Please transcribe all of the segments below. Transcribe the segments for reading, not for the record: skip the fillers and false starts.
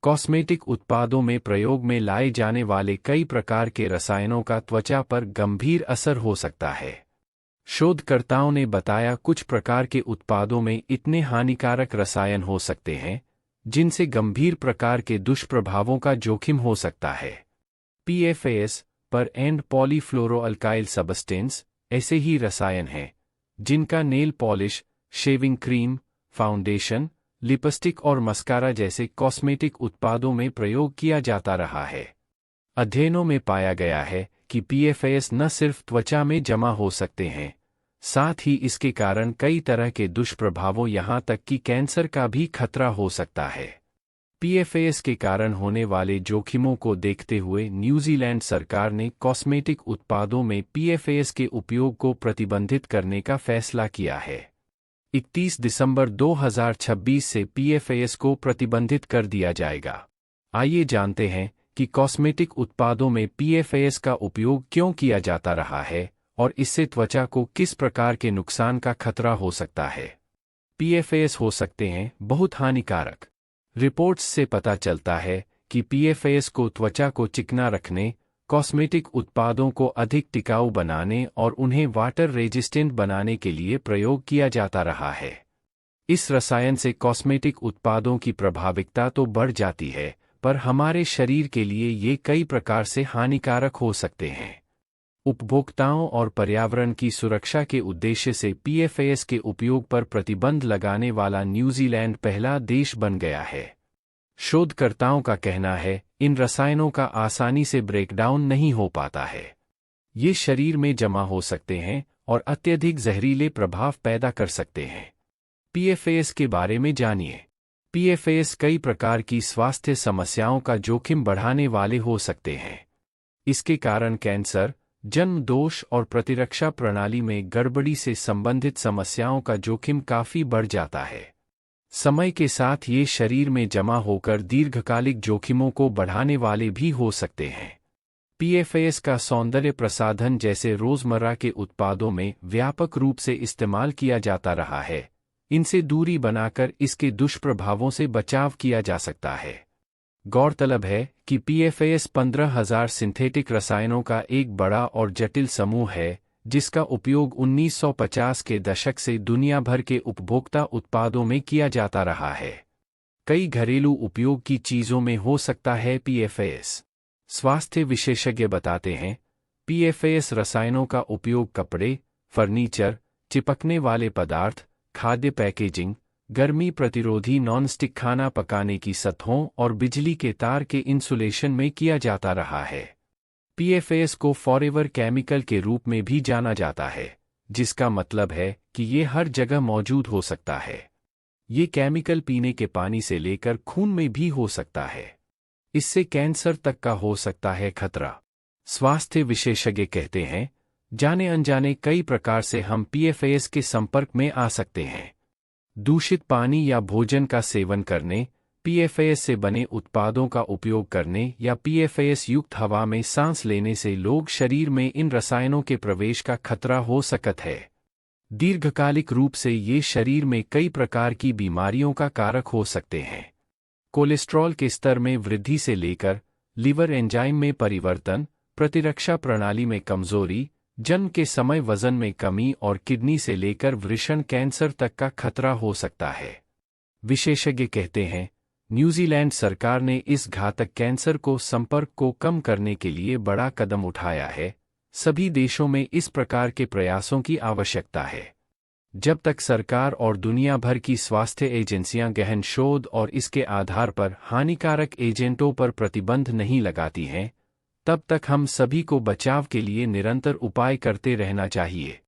Cosmetic उत्पादों में प्रयोग में लाए जाने वाले कई प्रकार के रसायनों का त्वचा पर गंभीर असर हो सकता है। शोधकर्ताओं ने बताया कुछ प्रकार के उत्पादों में इतने हानिकारक रसायन हो सकते हैं जिनसे गंभीर प्रकार के दुष्प्रभावों का जोखिम हो सकता है। PFAS पर एंड पॉलीफ्लोरोअल्काइल सबस्टेंस ऐसे ही रसायन हैं जिनका nail polish, shaving cream, foundation, lipstick और मस्कारा जैसे कॉस्मेटिक उत्पादों में प्रयोग किया जाता रहा है। अध्ययनों में पाया गया है कि PFAS न सिर्फ त्वचा में जमा हो सकते हैं, साथ ही इसके कारण कई तरह के दुष्प्रभावों यहाँ तक कि कैंसर का भी खतरा हो सकता है। PFAS के कारण होने वाले जोखिमों को देखते हुए न्यूजीलैंड सरकार ने कॉस्मेटिक उत्पादों में PFAS के उपयोग को प्रतिबंधित करने का फैसला किया है। 31 दिसंबर 2026 से PFAS को प्रतिबंधित कर दिया जाएगा। आइए जानते हैं कि कॉस्मेटिक उत्पादों में PFAS का उपयोग क्यों किया जाता रहा है और इससे त्वचा को किस प्रकार के नुकसान का खतरा हो सकता है। PFAS हो सकते हैं बहुत हानिकारक। रिपोर्ट्स से पता चलता है कि PFAS को त्वचा को चिकना रखने, कॉस्मेटिक उत्पादों को अधिक टिकाऊ बनाने और उन्हें वाटर रेजिस्टेंट बनाने के लिए प्रयोग किया जाता रहा है। इस रसायन से कॉस्मेटिक उत्पादों की प्रभाविकता तो बढ़ जाती है, पर हमारे शरीर के लिए ये कई प्रकार से हानिकारक हो सकते हैं। उपभोक्ताओं और पर्यावरण की सुरक्षा के उद्देश्य से PFAS के उपयोग पर प्रतिबंध लगाने वाला न्यूजीलैंड पहला देश बन गया है। शोधकर्ताओं का कहना है, इन रसायनों का आसानी से ब्रेकडाउन नहीं हो पाता है। ये शरीर में जमा हो सकते हैं और अत्यधिक जहरीले प्रभाव पैदा कर सकते हैं। PFAS के बारे में जानिए। PFAS कई प्रकार की स्वास्थ्य समस्याओं का जोखिम बढ़ाने वाले हो सकते हैं। इसके कारण कैंसर, जन्म दोष और प्रतिरक्षा प्रणाली में गड़बड़ी से संबंधित समस्याओं का जोखिम काफी बढ़ जाता है। समय के साथ ये शरीर में जमा होकर दीर्घकालिक जोखिमों को बढ़ाने वाले भी हो सकते हैं। PFAS का सौंदर्य प्रसाधन जैसे रोजमर्रा के उत्पादों में व्यापक रूप से इस्तेमाल किया जाता रहा है। इनसे दूरी बनाकर इसके दुष्प्रभावों से बचाव किया जा सकता है। गौरतलब है कि PFAS 15,000 सिंथेटिक रसायनों का एक बड़ा और जटिल समूह है, जिसका उपयोग 1950 के दशक से दुनिया भर के उपभोक्ता उत्पादों में किया जाता रहा है। कई घरेलू उपयोग की चीज़ों में हो सकता है PFAS। स्वास्थ्य विशेषज्ञ बताते हैं, PFAS रसायनों का उपयोग कपड़े, फर्नीचर, चिपकने वाले पदार्थ, खाद्य पैकेजिंग, गर्मी प्रतिरोधी नॉनस्टिक खाना पकाने की सतहों और बिजली के तार के इंसुलेशन में किया जाता रहा है। PFAS को फॉरएवर केमिकल के रूप में भी जाना जाता है, जिसका मतलब है कि ये हर जगह मौजूद हो सकता है। ये केमिकल पीने के पानी से लेकर खून में भी हो सकता है। इससे कैंसर तक का हो सकता है खतरा। स्वास्थ्य विशेषज्ञ कहते हैं, जाने अनजाने कई प्रकार से हम PFAS के संपर्क में आ सकते हैं। दूषित पानी या भोजन का सेवन करने, PFAS से बने उत्पादों का उपयोग करने या PFAS युक्त हवा में सांस लेने से लोग शरीर में इन रसायनों के प्रवेश का खतरा हो सकता है। दीर्घकालिक रूप से ये शरीर में कई प्रकार की बीमारियों का कारक हो सकते हैं। कोलेस्ट्रॉल के स्तर में वृद्धि से लेकर लिवर एंजाइम में परिवर्तन, प्रतिरक्षा प्रणाली में कमजोरी, जन्म के समय वजन में कमी और किडनी से लेकर वृषण कैंसर तक का खतरा हो सकता है। विशेषज्ञ कहते हैं, न्यूजीलैंड सरकार ने इस घातक कैंसर को संपर्क को कम करने के लिए बड़ा कदम उठाया है। सभी देशों में इस प्रकार के प्रयासों की आवश्यकता है। जब तक सरकार और दुनिया भर की स्वास्थ्य एजेंसियां गहन शोध और इसके आधार पर हानिकारक एजेंटों पर प्रतिबंध नहीं लगाती हैं, तब तक हम सभी को बचाव के लिए निरंतर उपाय करते रहना चाहिए।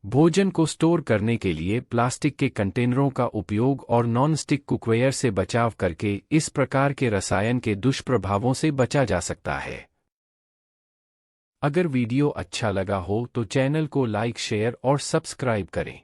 भोजन को स्टोर करने के लिए प्लास्टिक के कंटेनरों का उपयोग और नॉन-स्टिक कुकवेयर से बचाव करके इस प्रकार के रसायन के दुष्प्रभावों से बचा जा सकता है। अगर वीडियो अच्छा लगा हो तो चैनल को लाइक, शेयर और सब्सक्राइब करें।